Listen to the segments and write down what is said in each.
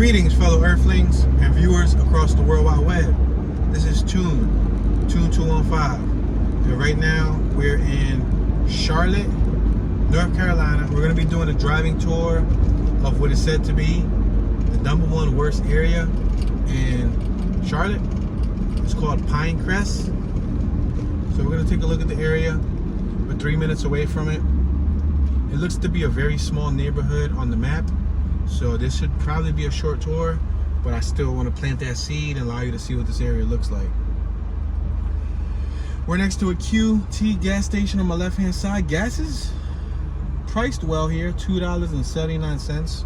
Greetings, fellow Earthlings and viewers across the World Wide Web. This is Tune 215, and right now we're in Charlotte, North Carolina. We're going to be doing a driving tour of what is said to be the #1 worst area in Charlotte. It's called Pinecrest. So we're going to take a look at the area. We're 3 minutes away from it. It looks to be a very small neighborhood on the map. So this should probably be a short tour, but I still want to plant that seed and allow you to see what this area looks like. We're next to a QT gas station on my left hand side. Gas is priced well here, $2.79.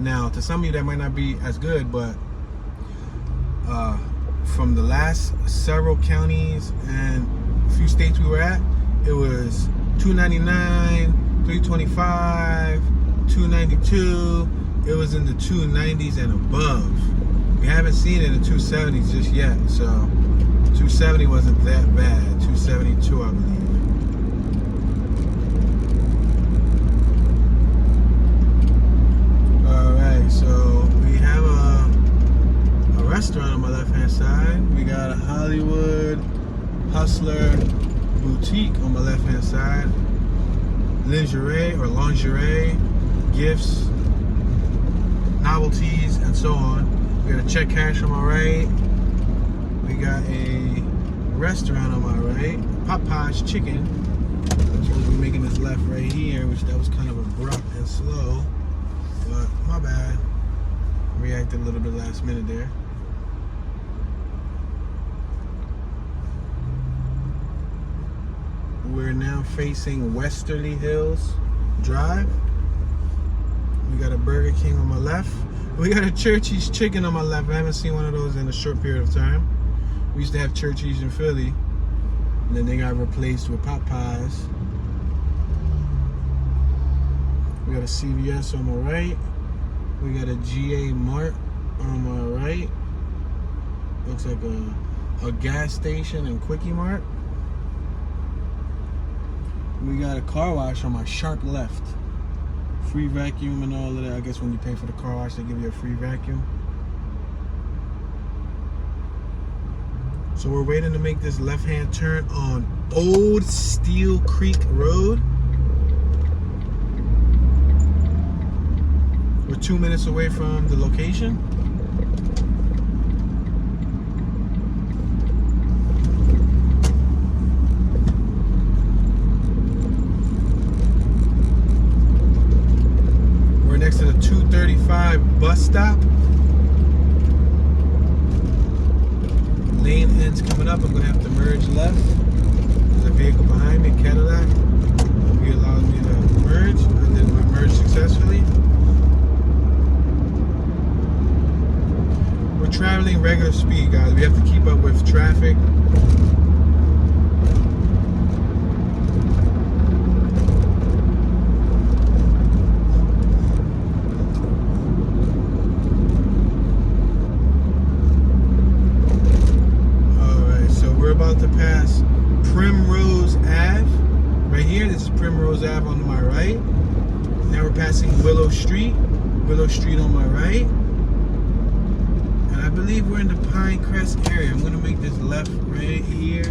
Now, to some of you that might not be as good, but from the last several counties and a few states we were at, it was $2.99, $3.25, $2.92. It was in the $2.90s and above. We haven't seen it in the $2.70s just yet, so $2.70 wasn't that bad. $2.72, I believe. All right, so we have a restaurant on my left-hand side. We got a Hollywood Hustler boutique on my left-hand side. Lingerie, gifts, novelties, and so on. We got a check cash on my right. We got a restaurant on my right, Popeye's Chicken. I'm supposed to be making this left right here, which that was kind of abrupt and slow, but my bad. Reacted a little bit last minute there. We're now facing Westerly Hills Drive. We got a Burger King on my left. We got a Churchy's Chicken on my left. I haven't seen one of those in a short period of time. We used to have Churchy's in Philly, and then they got replaced with Popeyes. We got a CVS on my right. We got a GA Mart on my right. Looks like a gas station and Quickie Mart. We got a car wash on my sharp left. Free vacuum and all of that. I guess when you pay for the car wash, they give you a free vacuum. So we're waiting to make this left-hand turn on Old Steel Creek Road. We're 2 minutes away from the location. Next to the 235 bus stop. Lane ends coming up. I'm going to have to merge left. There's a vehicle behind me, Cadillac. He allowed me to merge. I did my merge successfully. We're traveling regular speed, guys. We have to keep up with traffic. About to pass Primrose Ave right here. This is Primrose Ave on my right. Now we're passing Willow Street on my right, and I believe we're in the Pinecrest area. I'm gonna make this left right here,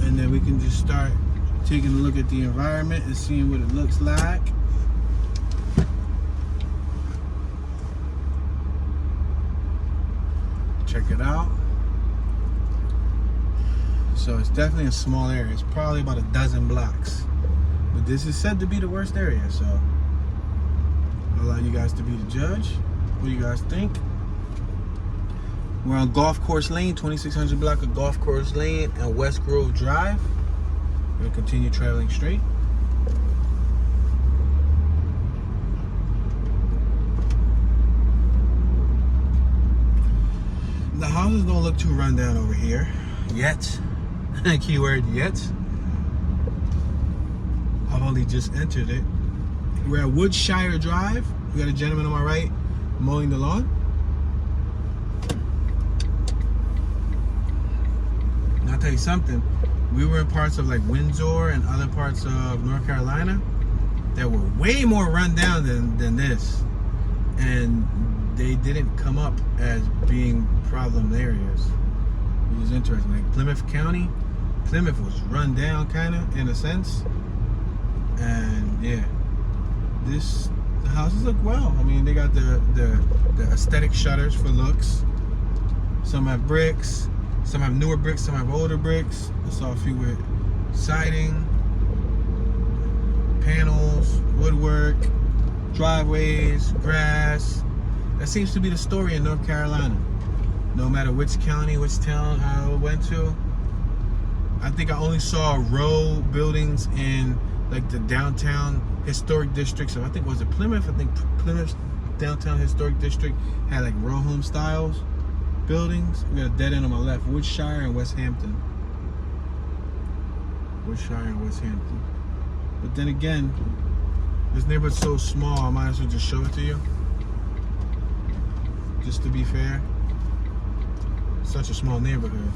and then we can just start taking a look at the environment and seeing what it looks like. Check it out. So it's definitely a small area. It's probably about a dozen blocks. But this is said to be the worst area, so I'll allow you guys to be the judge. What do you guys think? We're on Golf Course Lane, 2600 block of Golf Course Lane and West Grove Drive. We're gonna continue traveling straight. The houses don't look too run down over here yet. Keyword yet. I've only just entered it. We're at Woodshire Drive. We got a gentleman on my right mowing the lawn. Now I'll tell you something. We were in parts of like Windsor and other parts of North Carolina that were way more run down than this. and they didn't come up as being problem areas, which is interesting. Like Plymouth County, Plymouth was run down kind of in a sense, and yeah, the houses look well. I mean, they got the aesthetic shutters for looks. Some have bricks, some have newer bricks, some have older bricks. I saw a few with siding, panels, woodwork, driveways, grass. That seems to be the story in North Carolina. No matter which county, which town I went to, I think I only saw row buildings in like the downtown historic districts. So I think, was it Plymouth? I think Plymouth's downtown historic district had like row home styles buildings. We got a dead end on my left. Woodshire and West Hampton. Woodshire and West Hampton. But then again, this neighborhood's so small, I might as well just show it to you. Just to be fair. Such a small neighborhood.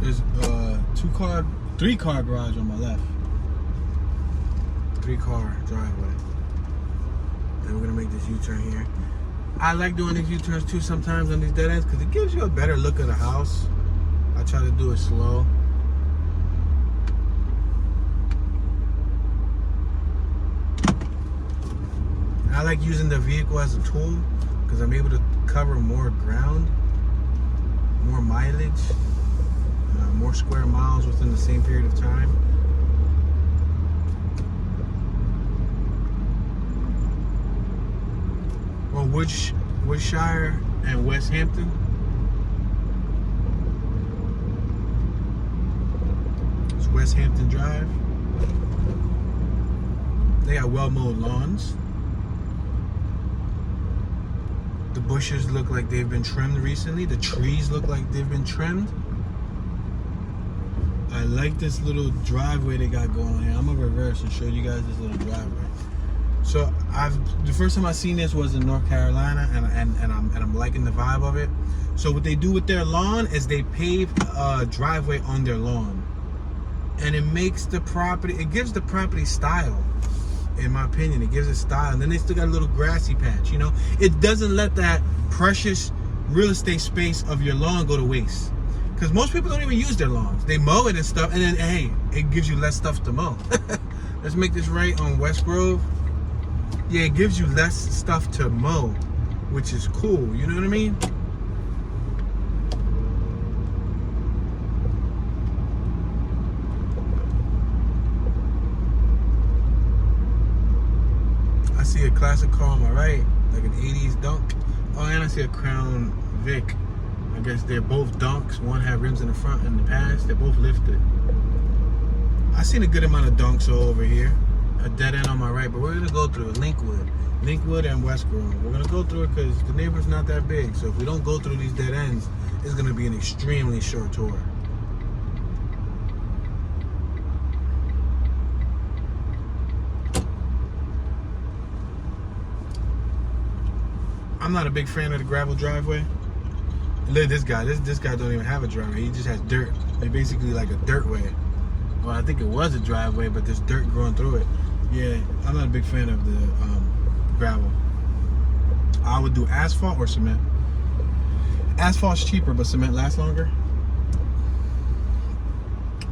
There's a 3-car garage on my left. 3-car driveway. And we're gonna make this U-turn here. I like doing these U-turns too sometimes on these dead ends because it gives you a better look at the house. I try to do it slow. I like using the vehicle as a tool because I'm able to cover more ground, more mileage, more square miles within the same period of time. Well, Woodshire and West Hampton. It's West Hampton Drive. They got well-mowed lawns. The bushes look like they've been trimmed recently. The trees look like they've been trimmed. I like this little driveway they got going on here. I'm gonna reverse and show you guys this little driveway. So the first time I seen this was in North Carolina, and I'm liking the vibe of it. So what they do with their lawn is they pave a driveway on their lawn, and it makes the property. It gives the property style. In my opinion, it gives it style. And then they still got a little grassy patch, you know? It doesn't let that precious real estate space of your lawn go to waste. Because most people don't even use their lawns. They mow it and stuff, and then, hey, it gives you less stuff to mow. Let's make this right on West Grove. Yeah, it gives you less stuff to mow, which is cool, you know what I mean? I see a classic car on my right, like an 80s dunk. Oh, and I see a Crown Vic. I guess they're both dunks. One had rims in the front and the past. They're both lifted. I seen a good amount of dunks over here. A dead end on my right, but we're gonna go through Linkwood and West Grove. We're gonna go through it because the neighborhood's not that big. So if we don't go through these dead ends, it's gonna be an extremely short tour. I'm not a big fan of the gravel driveway. Look at this guy. This guy don't even have a driveway. He just has dirt. It's basically like a dirt way. Well, I think it was a driveway, but there's dirt growing through it. Yeah, I'm not a big fan of the gravel. I would do asphalt or cement. Asphalt's cheaper, but cement lasts longer.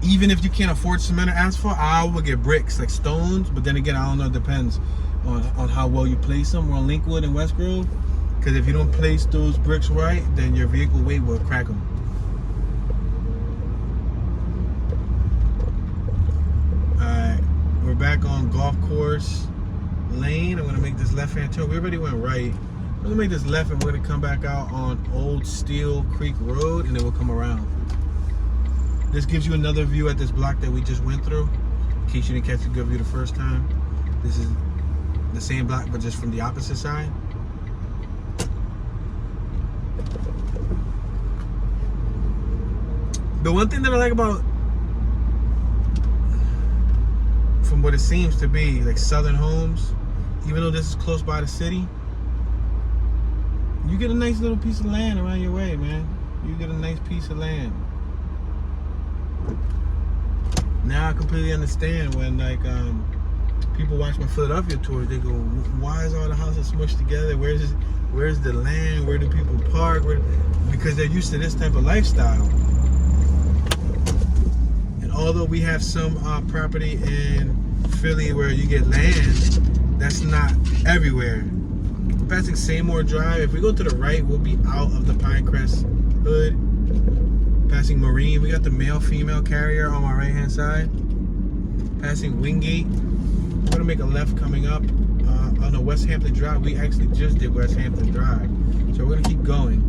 Even if you can't afford cement or asphalt, I would get bricks, like stones. But then again, I don't know. It depends on how well you place them. We're on Linkwood and West Grove. Because if you don't place those bricks right, then your vehicle weight will crack them. Alright, we're back on Golf Course Lane. I'm going to make this left-hand turn. We already went right. I'm going to make this left and we're going to come back out on Old Steel Creek Road and then we'll come around. This gives you another view at this block that we just went through. In case you didn't catch a good view the first time. This is the same block but just from the opposite side. The one thing that I like about, from what it seems to be, like Southern homes, even though this is close by the city, you get a nice little piece of land around your way, man. You get a nice piece of land. Now I completely understand when, like, people watch my Philadelphia tour, they go, why is all the houses smushed together? Where's the land? Where do people park? Because they're used to this type of lifestyle. And although we have some property in Philly where you get land, that's not everywhere. We're passing Seymour Drive. If we go to the right, we'll be out of the Pinecrest hood. Passing Marine. We got the male-female carrier on my right-hand side. Passing Wingate. We're gonna make a left coming up on the West Hampton Drive. We actually just did West Hampton Drive, so we're gonna keep going.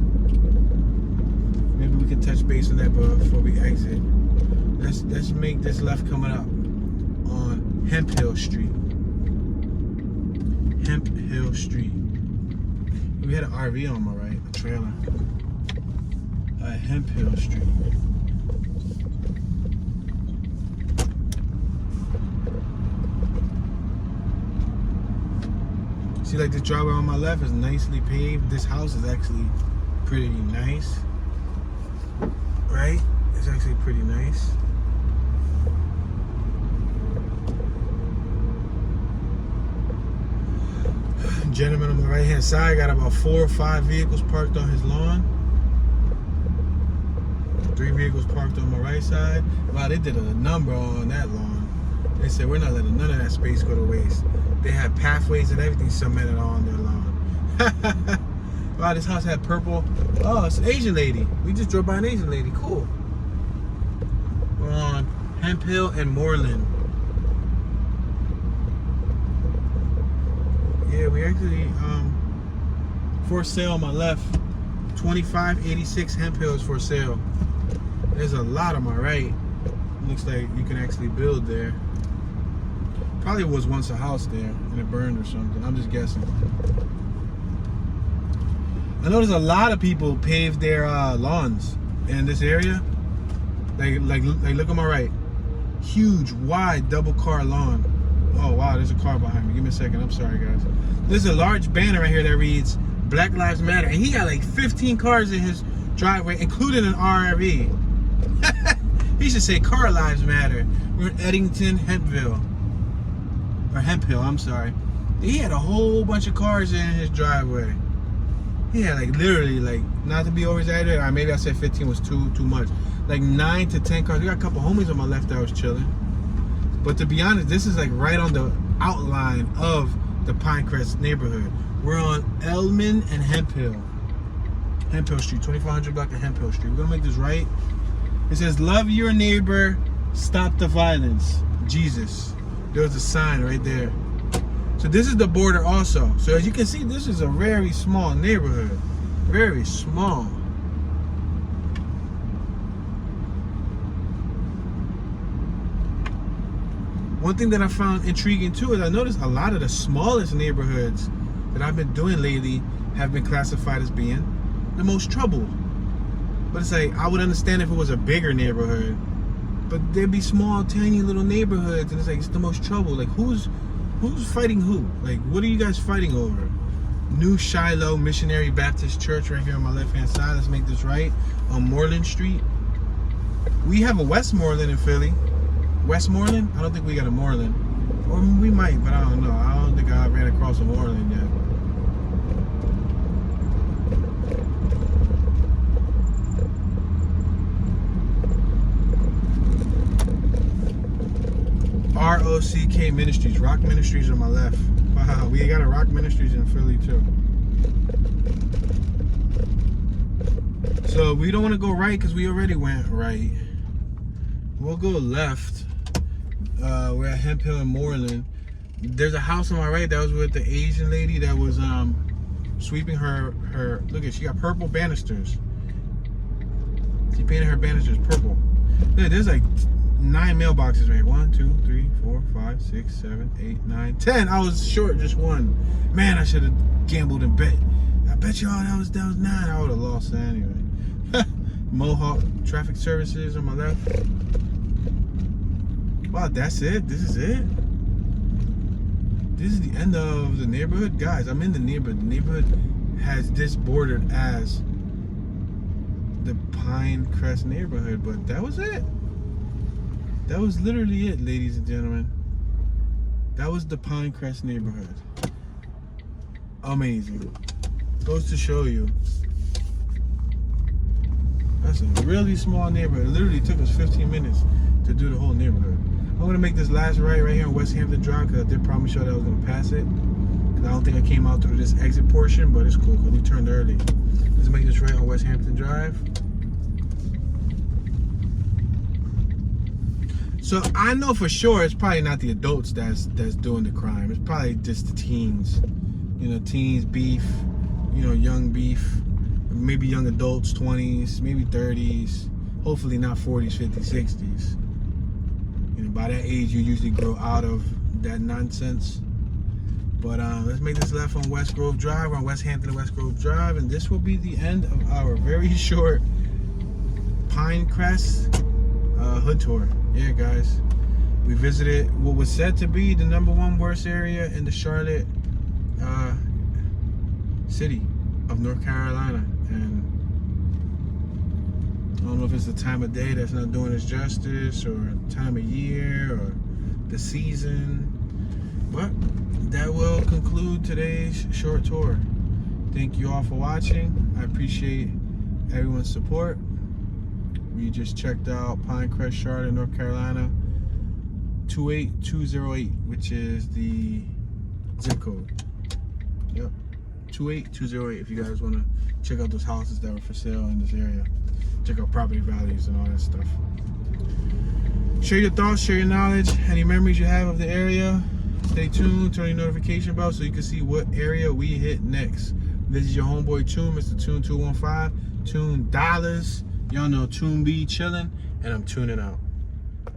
Maybe we can touch base on that before we exit. Let's make this left coming up on Hemp Hill Street. Hemp Hill Street. We had an RV on my right, a trailer. Hemp Hill Street. See, like this driveway on my left is nicely paved. This house is actually pretty nice, right? It's actually pretty nice. Gentleman on the right hand side got about 4 or 5 vehicles parked on his lawn. 3 vehicles parked on my right side. Wow, they did a number on that lawn. They said we're not letting none of that space go to waste. They had pathways and everything cemented on their lawn. Wow, this house had purple. Oh, it's an Asian lady. We just drove by an Asian lady. Cool. We're on Hemp Hill and Moreland. Yeah, we actually for sale on my left. 2586 Hemp Hill is for sale. There's a lot on my right. Looks like you can actually build there. Probably was once a house there and it burned or something. I'm just guessing. I noticed a lot of people paved their lawns in this area. Like look on my right. Huge, wide, double car lawn. Oh wow, there's a car behind me. Give me a second. I'm sorry, guys. There's a large banner right here that reads Black Lives Matter, and he got like 15 cars in his driveway, including an RV. He should say Car Lives Matter. We're in Eddington, Hempville. Or Hemp Hill, I'm sorry. He had a whole bunch of cars in his driveway. He had like literally, like, not to be over-exaggerated, or maybe I said 15 was too much. Like 9 to 10 cars. We got a couple homies on my left that was chilling. But to be honest, this is like right on the outline of the Pinecrest neighborhood. We're on Elman and Hemp Hill. Hemp Hill Street, 2400 block of Hemp Hill Street. We're gonna make this right. It says, love your neighbor, stop the violence. Jesus. There's a sign right there. So this is the border also. So as you can see, this is a very small neighborhood. Very small. One thing that I found intriguing too is I noticed a lot of the smallest neighborhoods that I've been doing lately have been classified as being the most troubled. But it's like, I would understand if it was a bigger neighborhood, but there'd be small, tiny little neighborhoods, and it's like, it's the most trouble. Like, who's fighting who? Like, what are you guys fighting over? New Shiloh Missionary Baptist Church right here on my left-hand side. Let's make this right on Moreland Street. We have a Westmoreland in Philly. Westmoreland? I don't think we got a Moreland. Or we might, but I don't know. I don't think I ran across a Moreland yet. ROCK Ministries. Rock Ministries on my left. Wow, we got a Rock Ministries in Philly too. So we don't want to go right because we already went right. We'll go left. We're at Hemp Hill and Moreland. There's a house on my right that was with the Asian lady that was sweeping her look at, she got purple banisters. She painted her banisters purple. Look, there's like 9 mailboxes right here. 1, 2, 3, 4, 5, 6, 7, 8, 9, 10. I was short just one. Man, I should have gambled and bet. I bet y'all that was 9. I would have lost that anyway. Mohawk Traffic Services on my left. Wow, that's it? This is it? This is the end of the neighborhood? Guys, I'm in the neighborhood. The neighborhood has this bordered as the Pinecrest neighborhood, but that was it. That was literally it, ladies and gentlemen. That was the Pinecrest neighborhood. Amazing. Goes to show you. That's a really small neighborhood. It literally took us 15 minutes to do the whole neighborhood. I'm gonna make this last right here on West Hampton Drive because I did promise you that I was gonna pass it. Because I don't think I came out through this exit portion, but it's cool because we turned early. Let's make this right on West Hampton Drive. So I know for sure it's probably not the adults that's doing the crime. It's probably just the teens. You know, teens, beef, you know, young beef, maybe young adults, 20s, maybe 30s, hopefully not 40s, 50s, 60s. You know, by that age you usually grow out of that nonsense. But let's make this left on West Grove Drive, on West Hampton and West Grove Drive, and this will be the end of our very short Pinecrest hood tour. Yeah, guys, we visited what was said to be the #1 worst area in the Charlotte city of North Carolina, and I don't know if it's the time of day that's not doing its justice, or time of year, or the season, but that will conclude today's short tour. Thank you all for watching. I appreciate everyone's support. We just checked out Pinecrest, Charlotte, North Carolina, 28208, which is the zip code. Yep, 28208 if you guys want to check out those houses that were for sale in this area. Check out property values and all that stuff. Share your thoughts, share your knowledge, any memories you have of the area. Stay tuned, turn your notification bell so you can see what area we hit next. This is your homeboy Tune, Mr. Tune 215, Tune Dollars. Y'all know Tune be chilling, and I'm tuning out.